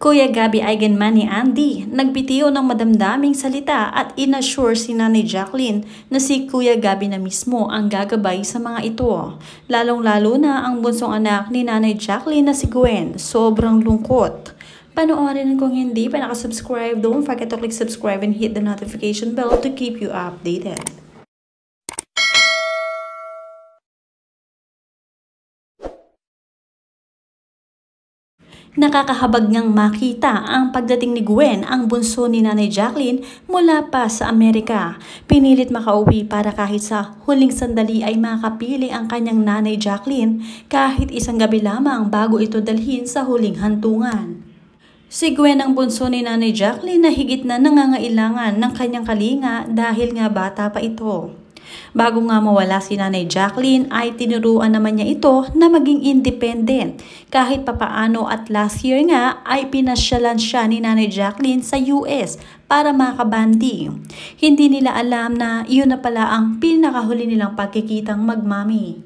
Kuya Gabby Eigenman ni Andy, nagbitiw ng madamdaming salita at inassure si Nanay Jacqueline na si Kuya Gabby na mismo ang gagabay sa mga ito. Lalong-lalo na ang bunsong anak ni Nanay Jacqueline na si Gwen. Sobrang lungkot. Panoorin kung hindi pa nakasubscribe, don't forget to click subscribe and hit the notification bell to keep you updated. Nakakahabag ngang makita ang pagdating ni Gwen, ang bunso ni Nanay Jacqueline, mula pa sa Amerika. Pinilit makauwi para kahit sa huling sandali ay makapili ang kanyang Nanay Jacqueline kahit isang gabi lamang bago ito dalhin sa huling hantungan. Si Gwen ang bunso ni Nanay Jacqueline na higit na nangangailangan ng kanyang kalinga dahil nga bata pa ito. Bago nga mawala si Nanay Jacqueline ay tinuruan naman niya ito na maging independent. Kahit papaano at last year nga ay pinasyalan siya ni Nanay Jacqueline sa US para makabanding. Hindi nila alam na iyon na pala ang pinakahuli nilang pagkikitang magmami.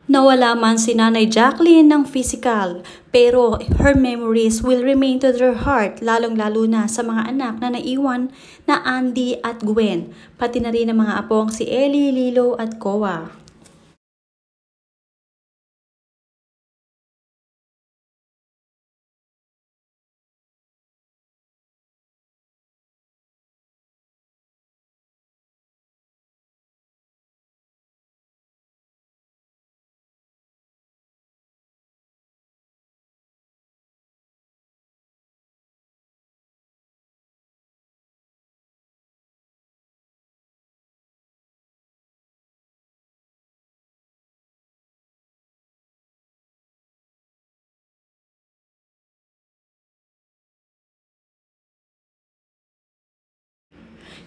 Nawala man si Nanay Jacqueline ng physical, pero her memories will remain to their heart, lalong-lalo na sa mga anak na naiwan na Andy at Gwen, pati na rin ang mga apong si Ellie, Lilo at Koa.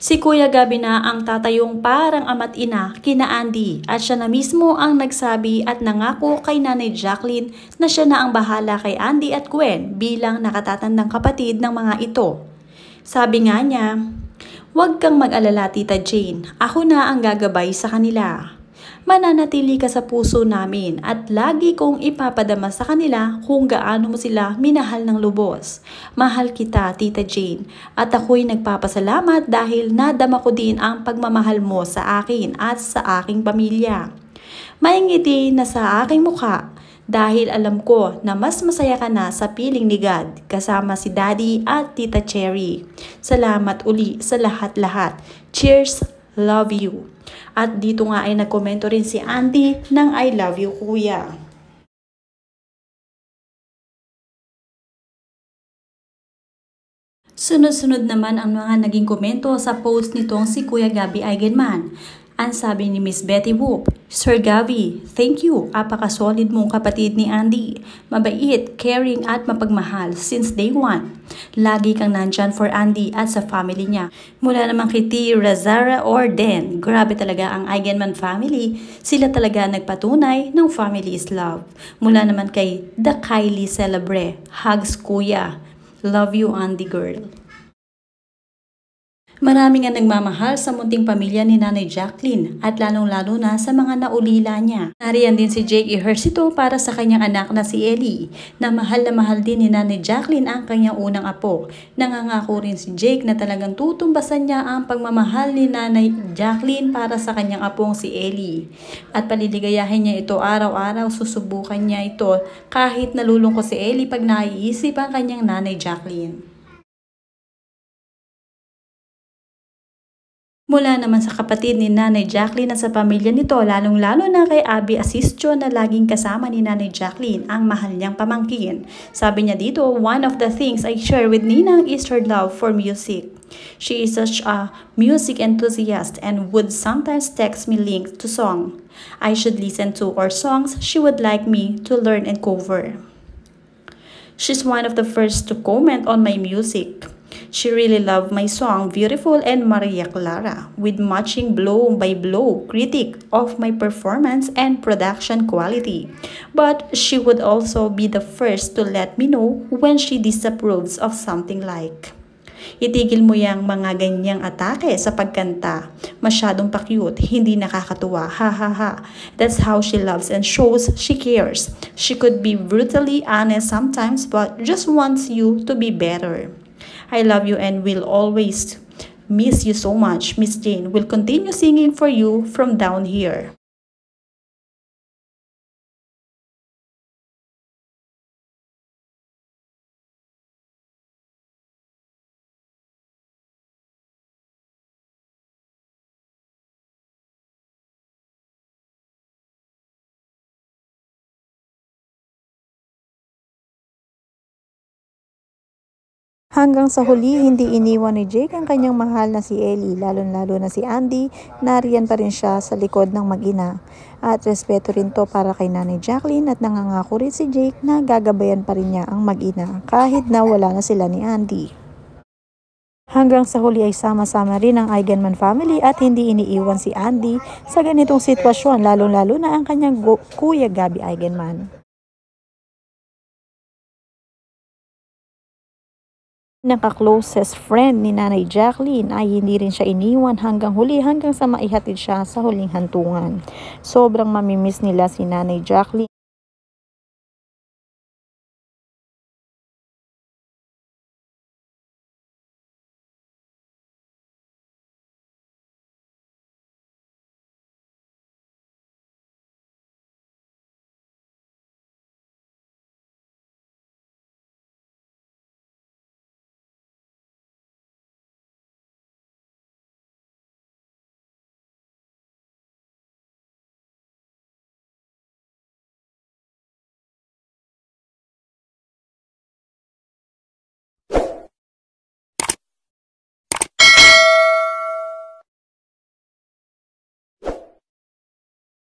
Si Kuya Gabby na ang tatayong parang ama't ina kina Andy at siya na mismo ang nagsabi at nangako kay Nanay Jacqueline na siya na ang bahala kay Andy at Gwen bilang nakatatandang kapatid ng mga ito. Sabi nga niya, "Huwag kang mag-alala, Tita Jane, ako na ang gagabay sa kanila. Mananatili ka sa puso namin at lagi kong ipapadama sa kanila kung gaano mo sila minahal ng lubos. Mahal kita, Tita Jane, at ako'y nagpapasalamat dahil nadama ko din ang pagmamahal mo sa akin at sa aking pamilya. May ngiti na sa aking mukha dahil alam ko na mas masaya ka na sa piling ni God kasama si Daddy at Tita Cherry. Salamat uli sa lahat-lahat. Cheers, love you." At dito nga ay nagkomento rin si Andy ng I love you, Kuya. Sunod-sunod naman ang mga naging komento sa post nitong si Kuya Gabby Eigenman. Ang sabi ni Miss Betty Whoop, "Sir Gabby, thank you. Apaka-solid mong kapatid ni Andy. Mabait, caring at mapagmahal since day one. Lagi kang nandyan for Andy at sa family niya. Mula naman kay T. Razara or Den, grabe talaga ang Eigenman family. Sila talaga nagpatunay ng family is love. Mula naman kay The Kylie Celebre, hugs Kuya. Love you, Andy girl." Marami nga nagmamahal sa munting pamilya ni Nanay Jacqueline at lalong-lalo na sa mga naulila niya. Nariyan din si Jake Ejercito para sa kanyang anak na si Ellie, na mahal din ni Nanay Jacqueline ang kanyang unang apo. Nangangako rin si Jake na talagang tutumbasan niya ang pagmamahal ni Nanay Jacqueline para sa kanyang apong si Ellie. At paliligayahin niya ito araw-araw, susubukan niya ito kahit nalulungkot si Ellie pag naiisip ang kanyang Nanay Jacqueline. Mula naman sa kapatid ni Nanay Jacqueline at sa pamilya nito, lalong-lalo na kay Abby Asistio na laging kasama ni Nanay Jacqueline ang mahal niyang pamangkin. Sabi niya dito, one of the things I share with Ninang is her love for music. She is such a music enthusiast and would sometimes text me links to songs I should listen to or songs she would like me to learn and cover. She's one of the first to comment on my music. She really loved my song Beautiful and Maria Clara, with matching blow-by-blow critique of my performance and production quality. But she would also be the first to let me know when she disapproves of something like, "Itigil mo yang mga ganyang atake sa pagkanta. Masyadong pa-cute, hindi nakakatuwa, ha ha ha." That's how she loves and shows she cares. She could be brutally honest sometimes but just wants you to be better. I love you and will always miss you so much. Miss Jane will continue singing for you from down here. Hanggang sa huli, hindi iniwan ni Jake ang kanyang mahal na si Ellie, lalo-lalo na si Andy. Nariyan pa rin siya sa likod ng mag-ina. At respeto rin to para kay Nanay Jacqueline at nangangako rin si Jake na gagabayan pa rin niya ang mag-ina kahit na wala na sila ni Andy. Hanggang sa huli ay sama-sama rin ang Eigenman family at hindi iniiwan si Andy sa ganitong sitwasyon, lalo-lalo na ang kanyang kuya Gabby Eigenman. Naka-closest friend ni Nanay Jacqueline ay hindi rin siya iniwan hanggang huli, hanggang sa maihatid siya sa huling hantungan. Sobrang mamimiss nila si Nanay Jacqueline.